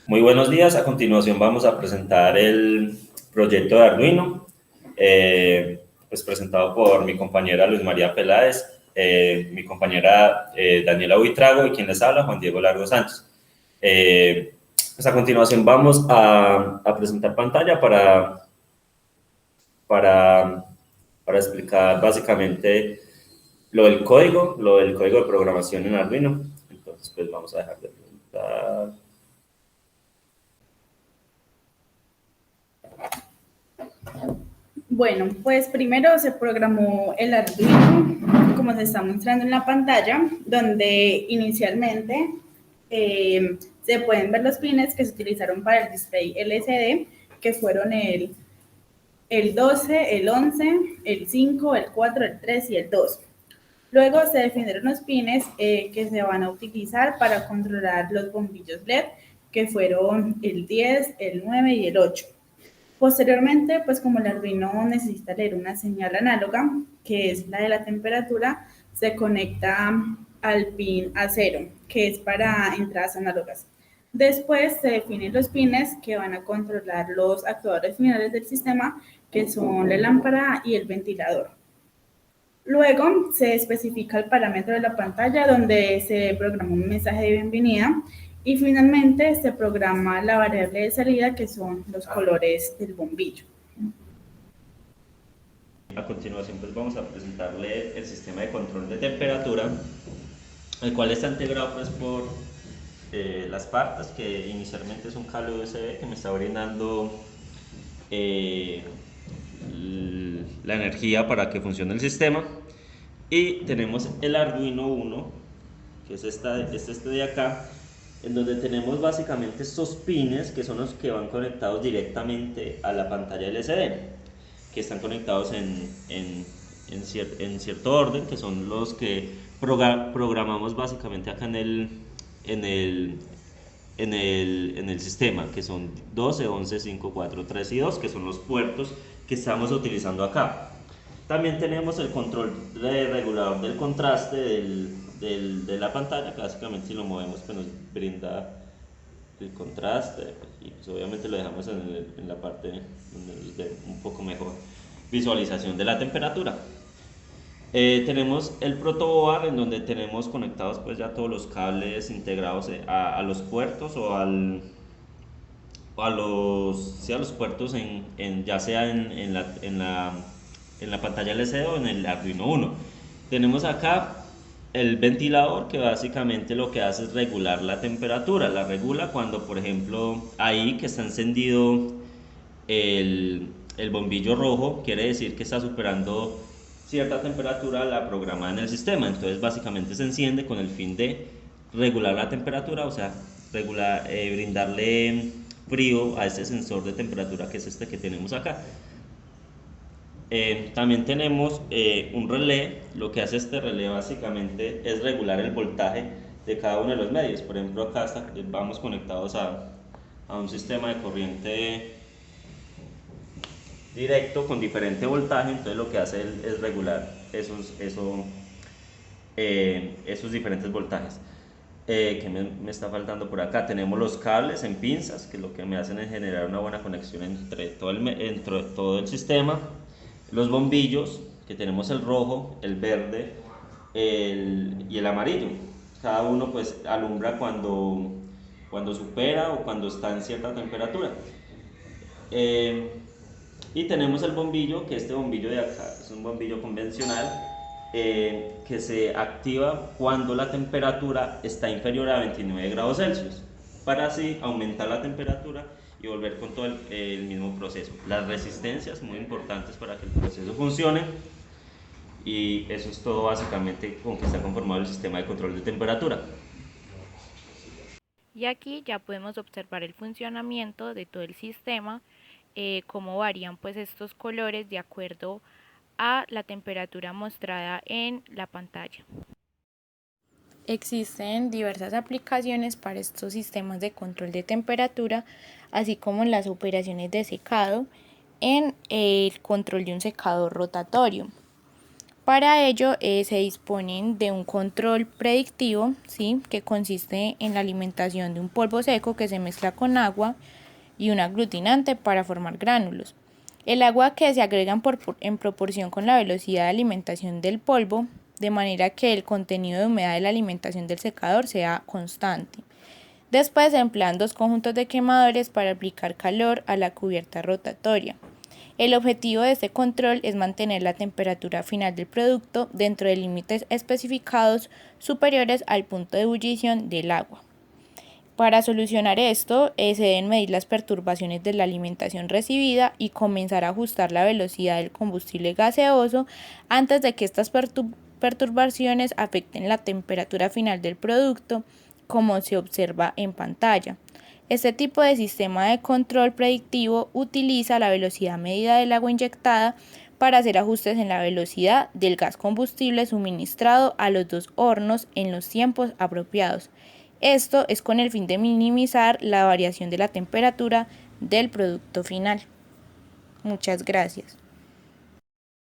Muy buenos días. A continuación vamos a presentar el proyecto de Arduino, pues presentado por mi compañera Luz María Peláez, mi compañera Daniela Buitrago y quien les habla, Juan Diego Largo Sánchez. Pues a continuación vamos a presentar pantalla para, para explicar básicamente lo del código de programación en Arduino. Entonces, pues vamos a dejar de presentar. Bueno, pues primero se programó el Arduino, como se está mostrando en la pantalla, donde inicialmente se pueden ver los pines que se utilizaron para el display LCD, que fueron el 12, el 11, el 5, el 4, el 3 y el 2. Luego se definieron los pines que se van a utilizar para controlar los bombillos LED, que fueron el 10, el 9 y el 8. Posteriormente, pues como el Arduino necesita leer una señal análoga, que es la de la temperatura, se conecta al pin A0, que es para entradas análogas. Después se definen los pines que van a controlar los actuadores finales del sistema, que son la lámpara y el ventilador. Luego se especifica el parámetro de la pantalla donde se programa un mensaje de bienvenida y finalmente se programa la variable de salida que son los colores del bombillo. A continuación, pues vamos a presentarle el sistema de control de temperatura, el cual está integrado pues por las partes, que inicialmente es un cable USB que me está brindando eh, la energía para que funcione el sistema. Y tenemos el Arduino Uno, que es este de acá, en donde tenemos básicamente estos pines que son los que van conectados directamente a la pantalla LCD, que están conectados en cierto orden, que son los que programamos básicamente acá en el, en el sistema, que son 12, 11, 5, 4, 3 y 2, que son los puertos que estamos utilizando acá. También tenemos el control de regulador del contraste de la pantalla, que básicamente si lo movemos pues nos brinda el contraste y pues obviamente lo dejamos en la parte donde nos dé un poco mejor visualización de la temperatura. Tenemos el protoboard en donde tenemos conectados pues ya todos los cables integrados a los puertos o a sí, a los puertos ya sea en la pantalla LCD o en el Arduino Uno. Tenemos acá el ventilador, que básicamente lo que hace es regular la temperatura. La regula cuando, por ejemplo, ahí que está encendido el bombillo rojo, quiere decir que está superando cierta temperatura la programada en el sistema. Entonces básicamente se enciende con el fin de regular la temperatura, o sea, brindarle frío a este sensor de temperatura, que es este que tenemos acá. También tenemos un relé. Lo que hace este relé básicamente es regular el voltaje de cada uno de los medios. Por ejemplo, acá vamos conectados a un sistema de corriente directo con diferente voltaje, entonces lo que hace es regular esos diferentes voltajes. Que me está faltando por acá. Tenemos los cables en pinzas, que lo que me hacen es generar una buena conexión entre todo el sistema. Los bombillos, que tenemos el rojo, el verde y el amarillo. Cada uno pues alumbra cuando supera o cuando está en cierta temperatura. Eh, y tenemos el bombillo, que este bombillo de acá es un bombillo convencional, que se activa cuando la temperatura está inferior a 29 grados Celsius, para así aumentar la temperatura y volver con todo el mismo proceso. Las resistencias muy importantes para que el proceso funcione, y eso es todo básicamente con que está conformado el sistema de control de temperatura. Y aquí ya podemos observar el funcionamiento de todo el sistema, cómo varían pues estos colores de acuerdo a la temperatura mostrada en la pantalla. Existen diversas aplicaciones para estos sistemas de control de temperatura, así como en las operaciones de secado, en el control de un secador rotatorio. Para ello se disponen de un control predictivo, ¿sí?, que consiste en la alimentación de un polvo seco que se mezcla con agua y un aglutinante para formar gránulos. El agua que se agrega en proporción con la velocidad de alimentación del polvo, de manera que el contenido de humedad de la alimentación del secador sea constante. Después se emplean 2 conjuntos de quemadores para aplicar calor a la cubierta rotatoria. El objetivo de este control es mantener la temperatura final del producto dentro de límites especificados superiores al punto de ebullición del agua. Para solucionar esto, se deben medir las perturbaciones de la alimentación recibida y comenzar a ajustar la velocidad del combustible gaseoso antes de que estas perturbaciones afecten la temperatura final del producto, como se observa en pantalla. Este tipo de sistema de control predictivo utiliza la velocidad medida del agua inyectada para hacer ajustes en la velocidad del gas combustible suministrado a los 2 hornos en los tiempos apropiados. Esto es con el fin de minimizar la variación de la temperatura del producto final. Muchas gracias.